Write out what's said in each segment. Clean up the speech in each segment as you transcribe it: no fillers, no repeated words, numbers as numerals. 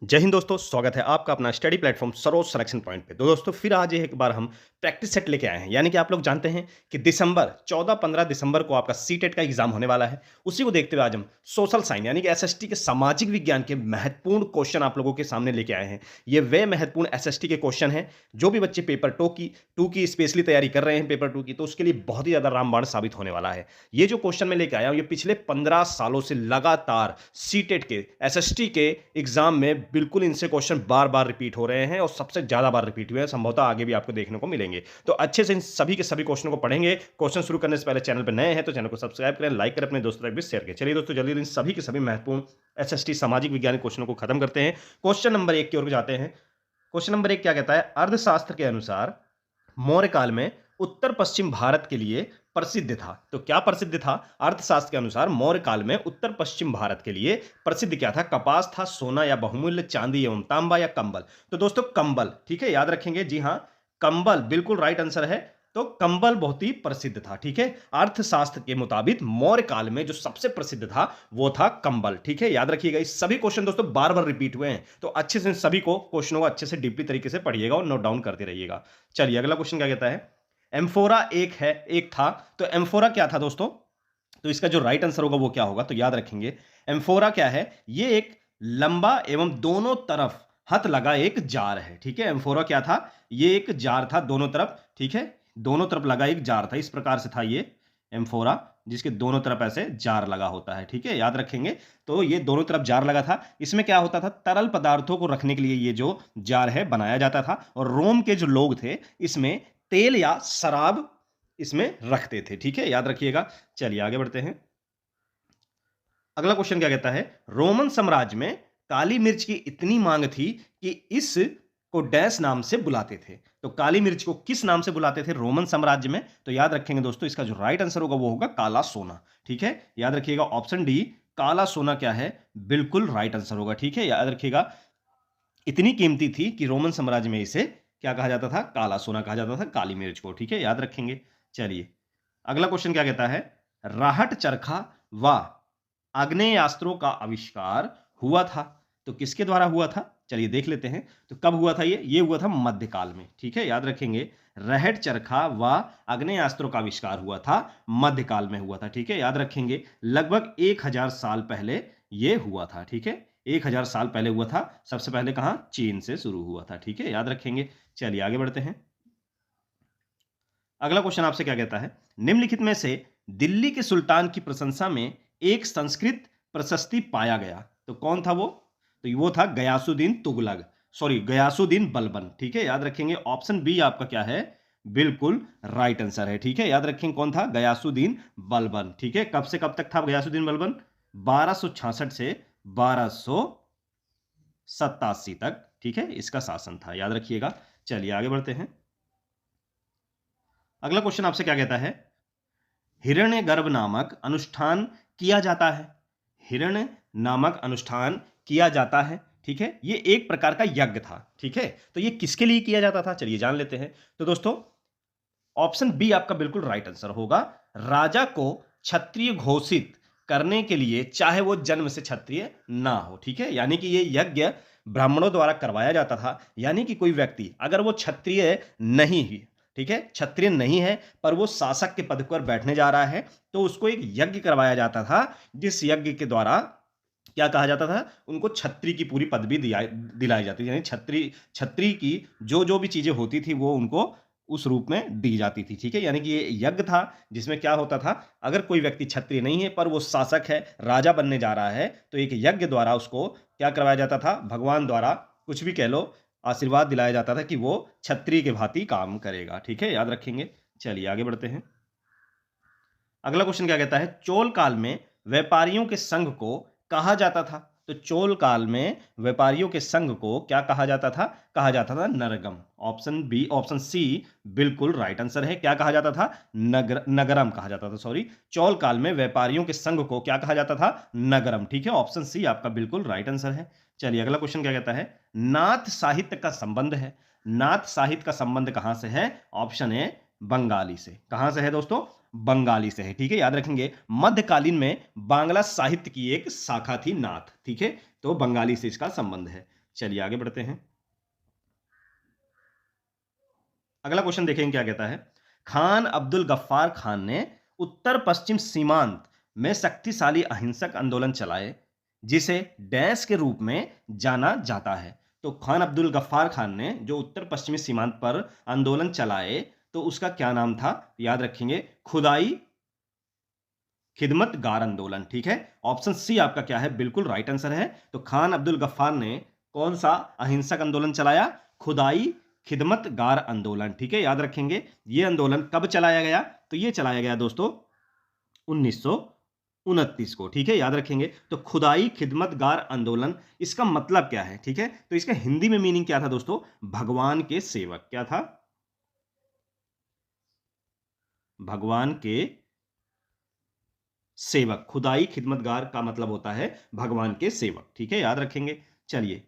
जय हिंद दोस्तों, स्वागत है आपका अपना study platform Saroj selection point पे। तो दोस्तों फिर आज एक बार हम प्रैक्टिस सेट लेके आए हैं। यानी कि आप लोग जानते हैं कि दिसंबर 14-15 दिसंबर को आपका सीटेट का एग्जाम होने वाला है। उसी को देखते हुए आज हम सोशल साइंस यानी कि एसएसटी के सामाजिक विज्ञान के महत्वपूर्ण क्वेश्चन आप लोगों के सामने लेके आए हैं। ये वे महत्वपूर्ण एसएसटी के क्वेश्चन हैं जो भी बच्चे पेपर टू की स्पेशली तैयारी कर रहे हैं पेपर 2 की, तो उसके लिए बहुत ही ज्यादा रामबाण साबित होने वाला है। ये जो क्वेश्चन मैं लेके आया हूं, ये पिछले 15 सालों से लगातार सीटेट के एसएसटी के एग्जाम में बिल्कुल इनसे क्वेश्चन बार बार रिपीट हो रहे हैं और सबसे ज्यादा बार रिपीट हुए हैं। संभवतः आगे भी आपको देखने को मिलेंगे। तो अच्छे से इन सभी के सभी क्वेश्चन को पढ़ेंगे। क्वेश्चन शुरू करने से पहले चैनल पर नए हैं तो चैनल को सब्सक्राइब करें, लाइक करें, अपने दोस्तों तक भी शेयर करें। चलिए दोस्तों जल्दी इन सभी के सभी महत्वपूर्ण एसएसटी सामाजिक विज्ञान क्वेश्चनों को खत्म करते हैं। क्वेश्चन नंबर 1 की ओर जाते हैं। क्वेश्चन नंबर 1 क्या कहता है? अर्थशास्त्र के अनुसार मौर्य काल में उत्तर पश्चिम भारत के लिए प्रसिद्ध था। तो क्या प्रसिद्ध था? अर्थशास्त्र के अनुसार मौर्य काल में उत्तर पश्चिम भारत के लिए प्रसिद्ध क्या था? कपास था, सोना या बहुमूल्य चांदी एवं तांबा या कंबल? तो दोस्तों कंबल, ठीक है, याद रखेंगे। जी हां, कंबल बिल्कुल राइट आंसर है। तो कंबल बहुत ही प्रसिद्ध था, ठीक है। अर्थशास्त्र के मुताबिक मौर्य काल में जो सबसे प्रसिद्ध था वो था कंबल, ठीक है, याद रखिएगा। इस सभी क्वेश्चन दोस्तों बार बार रिपीट हुए हैं, तो अच्छे से सभी को क्वेश्चनों को अच्छे से डीपली तरीके से पढ़िएगा और नोट डाउन करते रहिएगा। चलिए अगला क्वेश्चन क्या कहता है? एम्फोरा एक था। तो एम्फोरा क्या था दोस्तों? तो इसका जो राइट आंसर होगा वो क्या होगा? तो याद रखेंगे, एम्फोरा क्या है? ये एक लंबा एवं दोनों तरफ हथ लगा एक जार है, ठीक है। एम्फोरा क्या था? ये एक जार था दोनों तरफ, ठीक है, दोनों तरफ लगा एक जार था। इस प्रकार से था ये एम्फोरा, जिसके दोनों तरफ ऐसे जार लगा होता है, ठीक है, याद रखेंगे। तो ये दोनों तरफ जार लगा था। इसमें क्या होता था? तरल पदार्थों को रखने के लिए ये जो जार है बनाया जाता था, और रोम के जो लोग थे इसमें तेल या शराब इसमें रखते थे, ठीक है, याद रखिएगा। चलिए आगे बढ़ते हैं। अगला क्वेश्चन क्या कहता है? रोमन साम्राज्य में काली मिर्च की इतनी मांग थी कि इस को डैश नाम से बुलाते थे। तो काली मिर्च को किस नाम से बुलाते थे रोमन साम्राज्य में? तो याद रखेंगे दोस्तों, इसका जो राइट आंसर होगा वो होगा काला सोना, ठीक है, याद रखिएगा। ऑप्शन डी काला सोना क्या है? बिल्कुल राइट आंसर होगा, ठीक है, याद रखिएगा। इतनी कीमती थी कि रोमन साम्राज्य में इसे क्या कहा जाता था? काला सोना कहा जाता था काली मिर्च को, ठीक है, याद रखेंगे। चलिए अगला क्वेश्चन क्या कहता है? राहट चरखा व आग्नेयास्त्रों का आविष्कार हुआ था। तो किसके द्वारा हुआ था? चलिए देख लेते हैं। तो कब हुआ था ये हुआ था मध्यकाल में, ठीक है, याद रखेंगे। रहट चरखा व आग्नेयास्त्रों का आविष्कार हुआ था मध्यकाल में हुआ था, ठीक है, याद रखेंगे। लगभग 1000 साल पहले ये हुआ था, ठीक है, 1000 साल पहले हुआ था। सबसे पहले कहां? चीन से शुरू हुआ था, ठीक है, याद रखेंगे। चलिए आगे बढ़ते हैं। अगला क्वेश्चन आपसे क्या कहता है? निम्नलिखित में से दिल्ली के सुल्तान की प्रशंसा में एक संस्कृत प्रशस्ति पाया गया, तो कौन था वो? तो वो था गयासुद्दीन तुगलक, सॉरी गयासुद्दीन बलबन, ठीक है, याद रखेंगे। ऑप्शन बी आपका क्या है? बिल्कुल राइट आंसर है, ठीक है, याद रखेंगे। कौन था? गयासुद्दीन बलबन, ठीक है। कब से कब तक था गयासुद्दीन बलबन? 1266 से 1287 तक, ठीक है, इसका शासन था, याद रखिएगा। चलिए आगे बढ़ते हैं। अगला क्वेश्चन आपसे क्या कहता है? हिरण्यगर्भ नामक अनुष्ठान किया जाता है। हिरण्य नामक अनुष्ठान किया जाता है, ठीक है, ये एक प्रकार का यज्ञ था, ठीक है। तो ये किसके लिए किया जाता था? चलिए जान लेते हैं। तो दोस्तों ऑप्शन बी आपका बिल्कुल राइट आंसर होगा। राजा को क्षत्रिय घोषित करने के लिए, चाहे वो जन्म से क्षत्रिय ना हो, ठीक है, यानी कि ये यज्ञ ब्राह्मणों द्वारा करवाया जाता था। यानी कि कोई व्यक्ति अगर वो क्षत्रिय नहीं ही, ठीक है, क्षत्रिय नहीं है पर वो शासक के पद पर बैठने जा रहा है, तो उसको एक यज्ञ करवाया जाता था, जिस यज्ञ के द्वारा क्या कहा जाता था? उनको छत्री की पूरी पदवी दिलाई जाती थी। यानी छत्री छत्री की जो जो भी चीजें होती थी वो उनको उस रूप में दी जाती थी, ठीक है। यानी कि ये यज्ञ था जिसमें क्या होता था? अगर कोई व्यक्ति क्षत्रिय नहीं है पर वो शासक है, राजा बनने जा रहा है, तो एक यज्ञ द्वारा उसको क्या करवाया जाता था? भगवान द्वारा कुछ भी कह लो, आशीर्वाद दिलाया जाता था कि वो छत्री के भांति काम करेगा, ठीक है, याद रखेंगे। चलिए आगे बढ़ते हैं। अगला क्वेश्चन क्या कहता है? चोल काल में व्यापारियों के संघ को कहा जाता था। तो चोल काल में व्यापारियों के संघ को क्या कहा जाता था? कहा जाता था नरगम। ऑप्शन सी बिल्कुल राइट आंसर है। क्या कहा जाता था? नगरम कहा जाता था, सॉरी। चोल काल में व्यापारियों के संघ को क्या कहा जाता था? नगरम, ठीक है, ऑप्शन सी आपका बिल्कुल राइट आंसर है। चलिए अगला क्वेश्चन क्या कहता है? नाथ साहित्य का संबंध है। नाथ साहित्य का संबंध कहां से है? ऑप्शन ए बंगाली से। कहां से है दोस्तों? बंगाली से है, ठीक है, याद रखेंगे। मध्यकालीन में बांग्ला साहित्य की एक शाखा थी नाथ, ठीक है, तो बंगाली से इसका संबंध है। चलिए आगे बढ़ते हैं। अगला क्वेश्चन देखेंगे क्या कहता है। खान अब्दुल गफ्फार खान ने उत्तर पश्चिम सीमांत में शक्तिशाली अहिंसक आंदोलन चलाए जिसे डैश के रूप में जाना जाता है। तो खान अब्दुल गफ्फार खान ने जो उत्तर पश्चिमी सीमांत पर आंदोलन चलाए तो उसका क्या नाम था, याद रखेंगे खुदाई खिदमत गार आंदोलन। ठीक है, ऑप्शन सी आपका क्या है, बिल्कुल राइट आंसर है। तो खान अब्दुल गफ्फार ने कौन सा अहिंसक आंदोलन चलाया, खुदाई खिदमत गार आंदोलन। ठीक है, याद रखेंगे ये आंदोलन कब चलाया गया, तो ये चलाया गया दोस्तों 1929 को। ठीक है, याद रखेंगे। तो खुदाई खिदमत गार आंदोलन, इसका मतलब क्या है, ठीक है, तो इसका हिंदी में मीनिंग क्या था दोस्तों, भगवान के सेवक। क्या था, भगवान के सेवक। खुदाई खिदमतगार का मतलब होता है भगवान के सेवक। ठीक है, याद रखेंगे। चलिए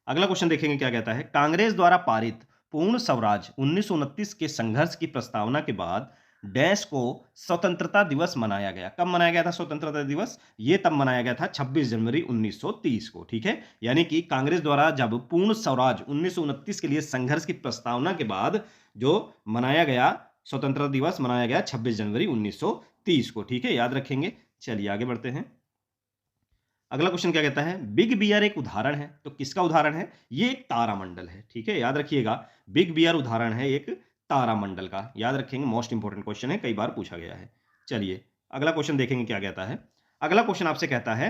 अगला क्वेश्चन देखेंगे क्या कहता है। कांग्रेस द्वारा पारित पूर्ण स्वराज 1929 के संघर्ष की प्रस्तावना के बाद डैश को स्वतंत्रता दिवस मनाया गया। कब मनाया गया था स्वतंत्रता दिवस, ये तब मनाया गया था 26 जनवरी 1930 को। ठीक है, यानी कि कांग्रेस द्वारा जब पूर्ण स्वराज 1929 के लिए संघर्ष की प्रस्तावना के बाद जो मनाया गया स्वतंत्रता दिवस मनाया गया 26 जनवरी 1930 को। ठीक है, याद रखेंगे। चलिए आगे बढ़ते हैं। अगला क्वेश्चन क्या कहता है। बिग बियर एक उदाहरण है, तो किसका उदाहरण है, ये एक तारामंडल है। ठीक है, याद रखिएगा बिग बियर उदाहरण है एक तारामंडल का, याद रखेंगे। मोस्ट इंपोर्टेंट क्वेश्चन है, कई बार पूछा गया है। चलिए अगला क्वेश्चन देखेंगे क्या कहता है। अगला क्वेश्चन आपसे कहता है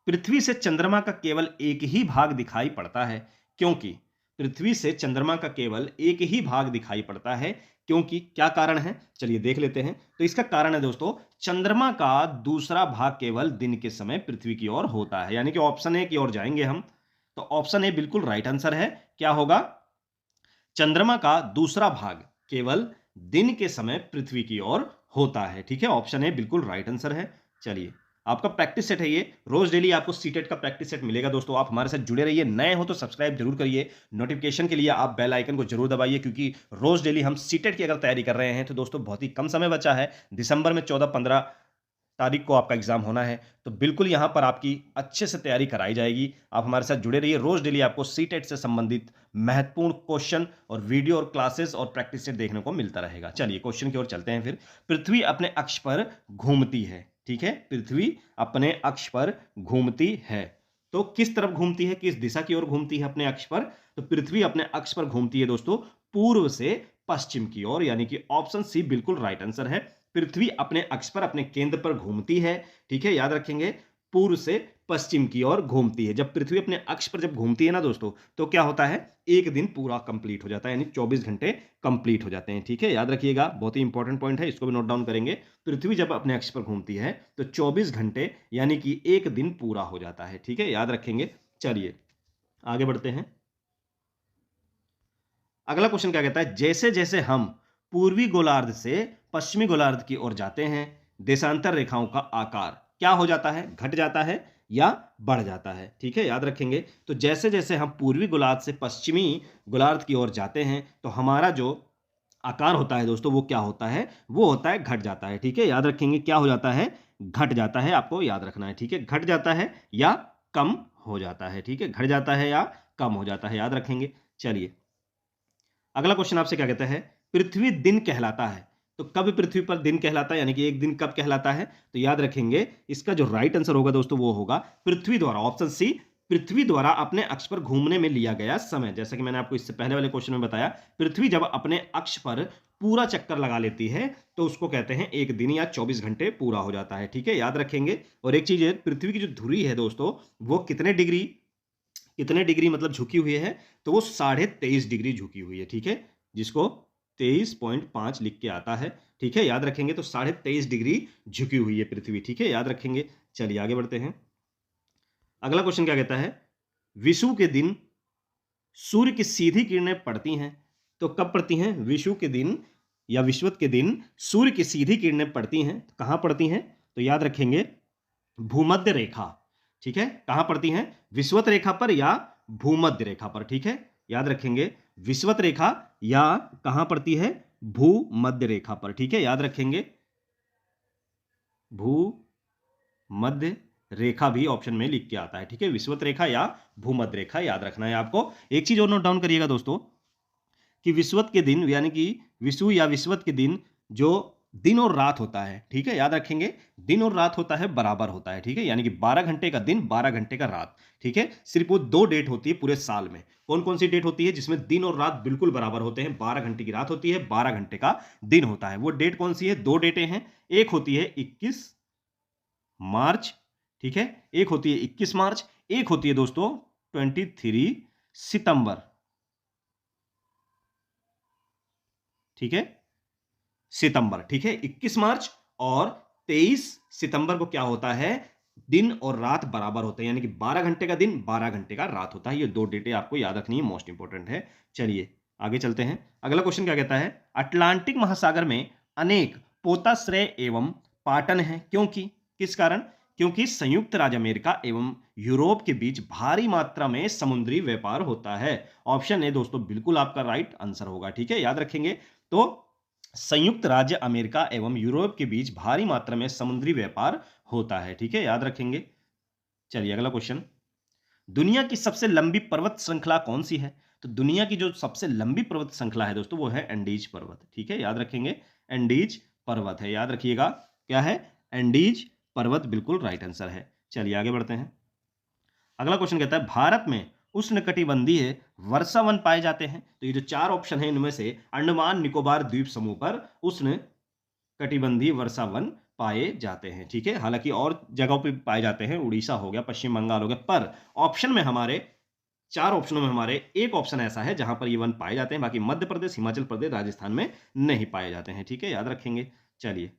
पृथ्वी से चंद्रमा का केवल एक ही भाग दिखाई पड़ता है क्योंकि, पृथ्वी से चंद्रमा का केवल एक ही भाग दिखाई पड़ता है क्योंकि, क्या कारण है, चलिए देख लेते हैं। तो इसका कारण है दोस्तों, चंद्रमा का दूसरा भाग केवल दिन के समय पृथ्वी की ओर होता है, यानी कि ऑप्शन ए की ओर जाएंगे हम। तो ऑप्शन ए बिल्कुल राइट आंसर है। क्या होगा, चंद्रमा का दूसरा भाग केवल दिन के समय पृथ्वी की ओर होता है। ठीक है, ऑप्शन ए बिल्कुल राइट आंसर है। चलिए आपका प्रैक्टिस सेट है ये, रोज डेली आपको सीटेट का प्रैक्टिस सेट मिलेगा दोस्तों। आप हमारे साथ जुड़े रहिए, नए हो तो सब्सक्राइब जरूर करिए, नोटिफिकेशन के लिए आप बेल आइकन को जरूर दबाइए क्योंकि रोज डेली हम सीटेट की अगर तैयारी कर रहे हैं तो दोस्तों बहुत ही कम समय बचा है। दिसंबर में 14-15 तारीख को आपका एग्जाम होना है, तो बिल्कुल यहां पर आपकी अच्छे से तैयारी कराई जाएगी। आप हमारे साथ जुड़े रहिए, रोज डेली आपको सीटेट से संबंधित महत्वपूर्ण क्वेश्चन और वीडियो और क्लासेस और प्रैक्टिस सेट देखने को मिलता रहेगा। चलिए क्वेश्चन की ओर चलते हैं फिर। पृथ्वी अपने अक्ष पर घूमती है, ठीक है, पृथ्वी अपने अक्ष पर घूमती है, तो किस तरफ घूमती है, किस दिशा की ओर घूमती है अपने अक्ष पर, तो पृथ्वी अपने अक्ष पर घूमती है दोस्तों पूर्व से पश्चिम की ओर, यानी कि ऑप्शन सी बिल्कुल राइट आंसर है। पृथ्वी अपने अक्ष पर अपने केंद्र पर घूमती है। ठीक है, याद रखेंगे पूर्व से पश्चिम की ओर घूमती है। जब पृथ्वी अपने अक्ष पर जब घूमती है ना दोस्तों, तो क्या होता है, एक दिन पूरा कंप्लीट हो जाता है, यानी 24 घंटे कंप्लीट हो जाते हैं। ठीक है, याद रखिएगा, बहुत ही इंपॉर्टेंट पॉइंट है, इसको भी नोट डाउन करेंगे। पृथ्वी जब अपने अक्ष पर घूमती है तो 24 घंटे यानी कि एक दिन पूरा हो जाता है। ठीक है, याद रखेंगे। चलिए आगे बढ़ते हैं। अगला क्वेश्चन क्या कहता है। जैसे जैसे हम पूर्वी गोलार्ध से पश्चिमी गोलार्ध की ओर जाते हैं, देशांतर रेखाओं का आकार क्या हो जाता है, घट जाता है या बढ़ जाता है। ठीक है, याद रखेंगे। तो जैसे जैसे हम पूर्वी गोलार्ध से पश्चिमी गोलार्ध की ओर जाते हैं तो हमारा जो आकार होता है दोस्तों वो क्या होता है, वो होता है घट जाता है। ठीक है, याद रखेंगे क्या हो जाता है, घट जाता है, आपको याद रखना है। ठीक है, घट जाता है या कम हो जाता है। ठीक है, घट जाता है या कम हो जाता है, याद रखेंगे। चलिए अगला क्वेश्चन आपसे क्या कहता है। पृथ्वी दिन कहलाता है, तो कब पृथ्वी पर दिन कहलाता है, यानी कि एक दिन कब कहलाता है, तो याद रखेंगे इसका जो राइट आंसर होगा दोस्तों वो होगा पृथ्वी द्वारा, ऑप्शन सी, पृथ्वी द्वारा अपने अक्ष पर घूमने में लिया गया समय। जैसा कि मैंने आपको इससे पहले वाले क्वेश्चन में बताया, पृथ्वी जब अपने अक्ष पर पूरा चक्कर लगा लेती है तो उसको कहते हैं एक दिन या 24 घंटे पूरा हो जाता है। ठीक है, याद रखेंगे। और एक चीज है, पृथ्वी की जो धुरी है दोस्तों वो कितने डिग्री मतलब झुकी हुई है, तो वो 23.5 डिग्री झुकी हुई है। ठीक है, जिसको 23.5 लिख के आता है। ठीक है, याद रखेंगे। तो 23.5 डिग्री झुकी हुई है पृथ्वी। ठीक है, याद रखेंगे। चलिए आगे बढ़ते हैं। अगला क्वेश्चन क्या कहता है। विषु के दिन सूर्य की सीधी किरणें पड़ती हैं, तो कब पड़ती हैं, विषु के दिन या विषुवत के दिन सूर्य की सीधी किरणें पड़ती हैं, तो कहां पड़ती हैं, तो याद रखेंगे भूमध्य रेखा। ठीक है, कहां पड़ती हैं, विषुवत रेखा पर या भूमध्य रेखा पर। ठीक है, याद रखेंगे विषुवत रेखा या कहां पड़ती है, भूमध्य रेखा पर। ठीक है, याद रखेंगे भूमध्य रेखा भी ऑप्शन में लिख के आता है, ठीक है, विषुवत रेखा या भूमध्य रेखा याद रखना है आपको। एक चीज और नोट डाउन करिएगा दोस्तों कि विषुवत के दिन यानी कि विषु या विषुवत के दिन जो दिन और रात होता है, ठीक है, याद रखेंगे, दिन और रात होता है बराबर होता है, ठीक है, यानी कि 12 घंटे का दिन 12 घंटे का रात, ठीक है। सिर्फ वो 2 डेट होती है पूरे साल में। कौन कौन सी डेट होती है जिसमें दिन और रात बिल्कुल बराबर होते हैं, 12 घंटे की रात होती है, 12 घंटे का दिन होता है। वो डेट कौन सी है? 2 डेटें हैं। एक होती है 21 मार्च, ठीक है, एक होती है 21 मार्च, एक होती है दोस्तों 23 सितंबर, ठीक है, सितंबर, ठीक है। 21 मार्च और 23 सितंबर को क्या होता है, दिन और रात बराबर होते हैं, यानी कि 12 घंटे का दिन 12 घंटे का रात होता है। ये 2 डेटें आपको याद रखनी है, मोस्ट इंपोर्टेंट है। चलिए आगे चलते हैं। अगला क्वेश्चन क्या कहता है, अटलांटिक महासागर में अनेक पोताश्रय एवं पाटन है, क्योंकि किस कारण? क्योंकि संयुक्त राज्य अमेरिका एवं यूरोप के बीच भारी मात्रा में समुद्री व्यापार होता है। ऑप्शन ए दोस्तों बिल्कुल आपका राइट आंसर होगा, ठीक है, याद रखेंगे। तो संयुक्त राज्य अमेरिका एवं यूरोप के बीच भारी मात्रा में समुद्री व्यापार होता है, ठीक है, याद रखेंगे। चलिए अगला क्वेश्चन, दुनिया की सबसे लंबी पर्वत श्रृंखला कौन सी है? तो दुनिया की जो सबसे लंबी पर्वत श्रृंखला है दोस्तों वो है एंडीज पर्वत, ठीक है, याद रखेंगे, एंडीज पर्वत है, याद रखिएगा, क्या है? एंडीज पर्वत, बिल्कुल राइट आंसर है। चलिए आगे बढ़ते हैं। अगला क्वेश्चन कहता है, भारत में उष्णकटिबंधीय वर्षा वन पाए जाते हैं। तो ये जो 4 ऑप्शन है इनमें से अंडमान निकोबार द्वीप समूह पर उष्ण कटिबंधीय वर्षा वन पाए जाते हैं, ठीक है। हालांकि और जगहों पे पाए जाते हैं, उड़ीसा हो गया, पश्चिम बंगाल हो गया, पर ऑप्शन में हमारे 4 ऑप्शनों में हमारे एक ऑप्शन ऐसा है जहां पर ये वन पाए जाते हैं, बाकी मध्य प्रदेश, हिमाचल प्रदेश, राजस्थान में नहीं पाए जाते हैं, ठीक है, याद रखेंगे। चलिए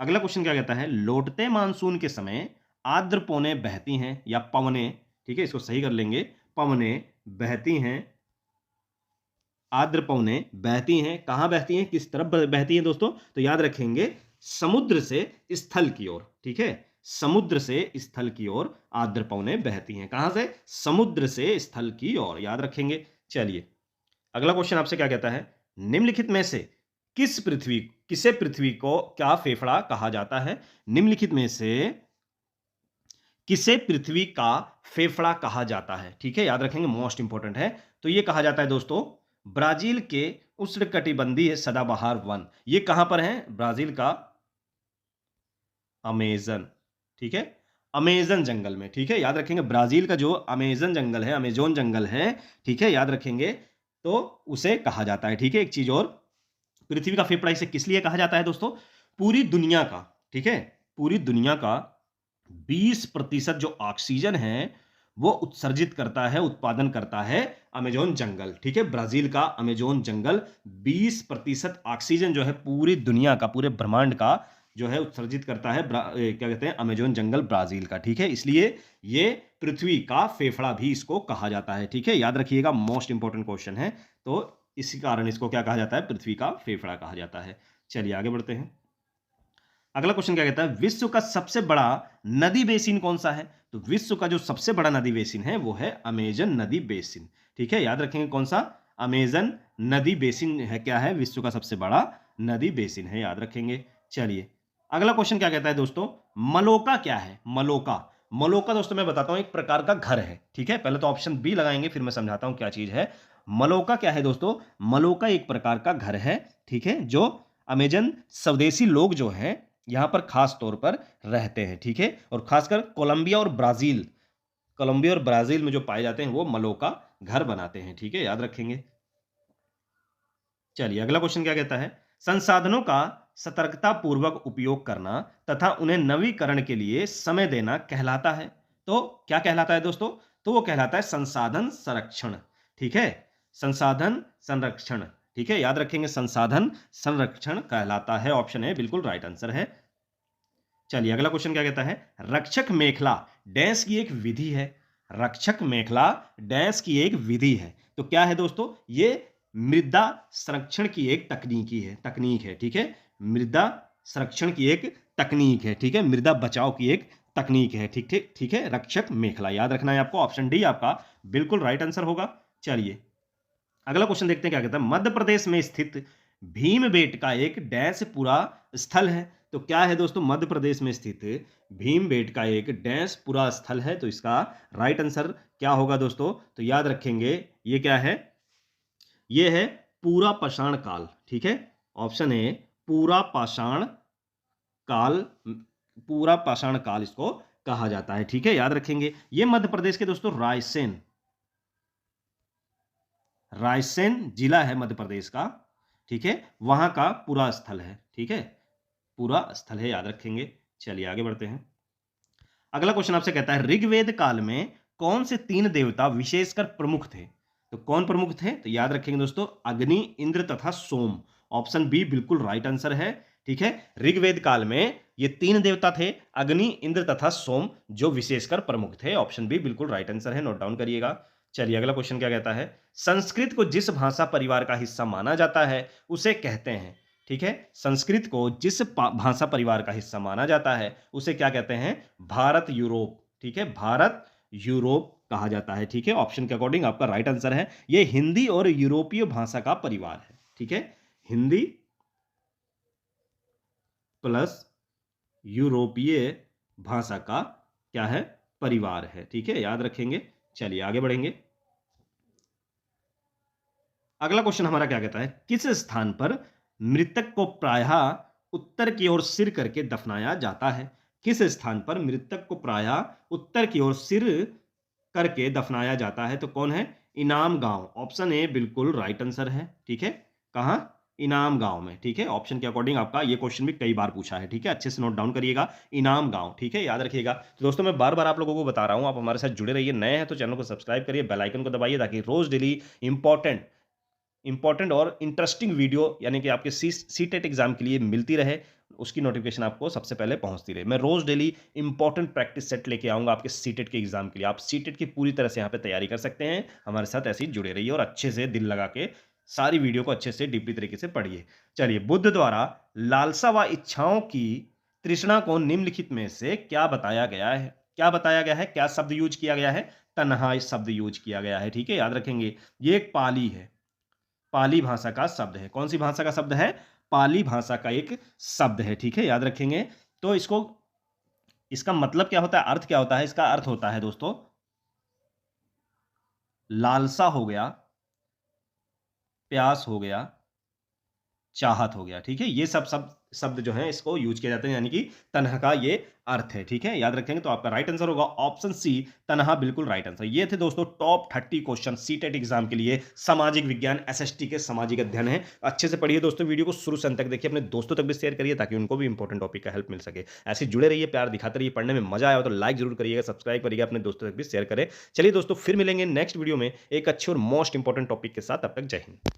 अगला क्वेश्चन क्या कहता है, लौटते मानसून के समय आर्द्र पवनें बहती हैं या पवनें, ठीक है, इसको सही कर लेंगे, पवनें बहती हैं, आर्द्र पवनें बहती हैं, कहां बहती हैं, किस तरफ बहती हैं दोस्तों? तो याद रखेंगे समुद्र से स्थल की ओर, ठीक है, समुद्र से स्थल की ओर आर्द्र पवनें बहती हैं। कहां से? समुद्र से स्थल की ओर, याद रखेंगे। चलिए अगला क्वेश्चन आपसे क्या कहता है, निम्नलिखित में से किसे पृथ्वी को क्या फेफड़ा कहा जाता है? निम्नलिखित में से किसे पृथ्वी का फेफड़ा कहा जाता है, ठीक है, याद रखेंगे, मोस्ट इंपोर्टेंट है। तो ये कहा जाता है दोस्तों ब्राजील के उष्णकटिबंधीय सदाबहार वन। ये कहां पर है? ब्राजील का अमेजन, ठीक है, अमेजन जंगल में, ठीक है, याद रखेंगे, ब्राजील का जो अमेजन जंगल है, अमेजोन जंगल है, ठीक है, याद रखेंगे, तो उसे कहा जाता है, ठीक है। एक चीज और, पृथ्वी का फेफड़ा इसे किस लिए कहा जाता है दोस्तों? पूरी दुनिया का, ठीक है, पूरी दुनिया का 20% जो ऑक्सीजन है वो उत्सर्जित करता है, उत्पादन करता है अमेजोन जंगल, ठीक है, ब्राजील का अमेजोन जंगल 20% ऑक्सीजन जो है पूरी दुनिया का, पूरे ब्रह्मांड का जो है उत्सर्जित करता है, क्या कहते हैं, अमेजोन जंगल ब्राजील का, ठीक है, इसलिए ये पृथ्वी का फेफड़ा भी इसको कहा जाता है, ठीक है, याद रखिएगा, मोस्ट इंपोर्टेंट क्वेश्चन है। तो इसी कारण इसको क्या कहा जाता है? पृथ्वी का फेफड़ा कहा जाता है। चलिए आगे बढ़ते हैं। अगला क्वेश्चन क्या कहता है, विश्व का सबसे बड़ा नदी बेसिन कौन सा है? तो विश्व का जो सबसे बड़ा नदी बेसिन है वो है अमेजन नदी बेसिन, ठीक है, याद रखेंगे, कौन सा? अमेजन नदी बेसिन है, क्या है? विश्व का सबसे बड़ा नदी बेसिन है, याद रखेंगे। चलिए अगला क्वेश्चन क्या कहता है दोस्तों, मलोका क्या है? मलोका, मलोका दोस्तों मैं बताता हूं एक प्रकार का घर है, ठीक है, पहले तो ऑप्शन बी लगाएंगे फिर मैं समझाता हूं क्या चीज है। मलोका क्या है दोस्तों? मलोका एक प्रकार का घर है, ठीक है, जो अमेजन स्वदेशी लोग जो हैं यहां पर खास तौर पर रहते हैं, ठीक है, और खासकर कोलंबिया और ब्राजील में जो पाए जाते हैं वो मलोका घर बनाते हैं, ठीक है, याद रखेंगे। चलिए अगला क्वेश्चन क्या कहता है, संसाधनों का सतर्कता पूर्वक उपयोग करना तथा उन्हें नवीकरण के लिए समय देना कहलाता है। तो क्या कहलाता है दोस्तों? तो वो कहलाता है संसाधन संरक्षण, ठीक है, संसाधन संरक्षण, ठीक है, याद रखेंगे, संसाधन संरक्षण कहलाता है, ऑप्शन है बिल्कुल राइट आंसर है। चलिए अगला क्वेश्चन क्या कहता है, रक्षक मेखला डैश की एक विधि है। रक्षक मेखला डैश की एक विधि है, तो क्या है दोस्तों? ये मृदा संरक्षण की एक तकनीक है, ठीक है, मृदा संरक्षण की एक तकनीक है, ठीक है, मृदा बचाव की एक तकनीक है, ठीक ठीक ठीक है, रक्षक मेखला, याद रखना है आपको, ऑप्शन डी आपका बिल्कुल राइट आंसर होगा। चलिए अगला क्वेश्चन देखते हैं क्या कहता है, मध्य प्रदेश में स्थित भीमबेटका एक डैश पुरा स्थल है। तो क्या है दोस्तों, मध्य प्रदेश में स्थित भीमबेटका एक डैश पुरा स्थल है। तो इसका राइट आंसर क्या होगा दोस्तों, तो याद रखेंगे ये क्या है, ये है पूरा पाषाण काल। ठीक है, ऑप्शन ए पूरा पाषाण काल, पूरा पाषाण काल इसको कहा जाता है। ठीक है, याद रखेंगे। ये मध्य प्रदेश के दोस्तों रायसेन, रायसेन जिला है मध्य प्रदेश का। ठीक है, वहां का पूरा स्थल है। ठीक है, पूरा स्थल है, याद रखेंगे। चलिए आगे बढ़ते हैं। अगला क्वेश्चन आपसे कहता है ऋग्वेद काल में कौन से 3 देवता विशेषकर प्रमुख थे। तो कौन प्रमुख थे, तो याद रखेंगे दोस्तों अग्नि, इंद्र तथा सोम। ऑप्शन बी बिल्कुल राइट आंसर है। ठीक है, ऋग्वेद काल में ये 3 देवता थे, अग्नि, इंद्र तथा सोम, जो विशेषकर प्रमुख थे। ऑप्शन बी बिल्कुल राइट आंसर है, नोट डाउन करिएगा। चलिए अगला क्वेश्चन क्या कहता है, संस्कृत को जिस भाषा परिवार का हिस्सा माना जाता है उसे कहते हैं। ठीक है, संस्कृत को जिस भाषा परिवार का हिस्सा माना जाता है उसे क्या कहते हैं, भारत यूरोप। ठीक है, भारत यूरोप कहा जाता है। ठीक है, ऑप्शन के अकॉर्डिंग आपका राइट आंसर है। यह हिंदी और यूरोपीय भाषा का परिवार है। ठीक है, हिंदी प्लस यूरोपीय भाषा का क्या है, परिवार है। ठीक है, याद रखेंगे। चलिए आगे बढ़ेंगे। अगला क्वेश्चन हमारा क्या कहता है, किस स्थान पर मृतक को प्रायः उत्तर की ओर सिर करके दफनाया जाता है। किस स्थान पर मृतक को प्रायः उत्तर की ओर सिर करके दफनाया जाता है, तो कौन है, इनाम गांव। ऑप्शन ए बिल्कुल राइट आंसर है। ठीक है, कहां, इनाम गांव में। ठीक है, ऑप्शन के अकॉर्डिंग आपका ये क्वेश्चन भी कई बार पूछा है। ठीक है, अच्छे से नोट डाउन करिएगा, इनाम गांव। ठीक है, याद रखिएगा। तो दोस्तों मैं बार बार आप लोगों को बता रहा हूं, आप हमारे साथ जुड़े रहिए। नए हैं तो चैनल को सब्सक्राइब करिए, बेल आइकन को दबाइए, ताकि रोज डेली इंपॉर्टेंट और इंटरेस्टिंग वीडियो यानी कि आपके सीटेट एग्जाम के लिए मिलती रहे, उसकी नोटिफिकेशन आपको सबसे पहले पहुंचती रहे। मैं रोज डेली इंपॉर्टेंट प्रैक्टिस सेट लेके आऊंगा आपके सीटेट के एग्जाम के लिए। आप सीटेट की पूरी तरह से यहाँ पे तैयारी कर सकते हैं। हमारे साथ ऐसे ही जुड़े रहिए और अच्छे से दिल लगा के सारी वीडियो को अच्छे से डीपली तरीके से पढ़िए। चलिए, बुद्ध द्वारा लालसा व इच्छाओं की तृष्णा को निम्नलिखित में से क्या बताया गया है। क्या बताया गया है, क्या शब्द यूज किया गया है, तन्हा शब्द यूज किया गया है। ठीक है, याद रखेंगे। ये एक पाली है, पाली भाषा का शब्द है। कौन सी भाषा का शब्द है, पाली भाषा का एक शब्द है। ठीक है, याद रखेंगे। तो इसको, इसका मतलब क्या होता है, अर्थ क्या होता है, इसका अर्थ होता है दोस्तों लालसा हो गया, प्यास हो गया, चाहत हो गया। ठीक है, ये सब शब्द जो है इसको यूज किया जाता है, यानी कि तन्हा का ये अर्थ है। ठीक है, याद रखेंगे। तो आपका राइट आंसर होगा ऑप्शन सी, तन्हा बिल्कुल राइट आंसर। ये थे दोस्तों टॉप 30 क्वेश्चन सीटेट एग्जाम के लिए, सामाजिक विज्ञान एसएसटी के सामाजिक अध्ययन है। अच्छे से पढ़िए दोस्तों, वीडियो को शुरू से अंत तक देखिए, अपने दोस्तों तक भी शेयर करिए ताकि उनको भी इंपॉर्टेंट टॉपिक का हेल्प मिल सके। ऐसे जुड़े रहिए, प्यार दिखाते रहिए। पढ़ने में मजा आया हो तो लाइक जरूर करिएगा, सब्सक्राइब करिएगा, अपने दोस्तों तक भी शेयर करें। चलिए दोस्तों, फिर मिलेंगे नेक्स्ट वीडियो में एक अच्छे और मोस्ट इंपॉर्टेंट टॉपिक के साथ। तब तक जय हिंद।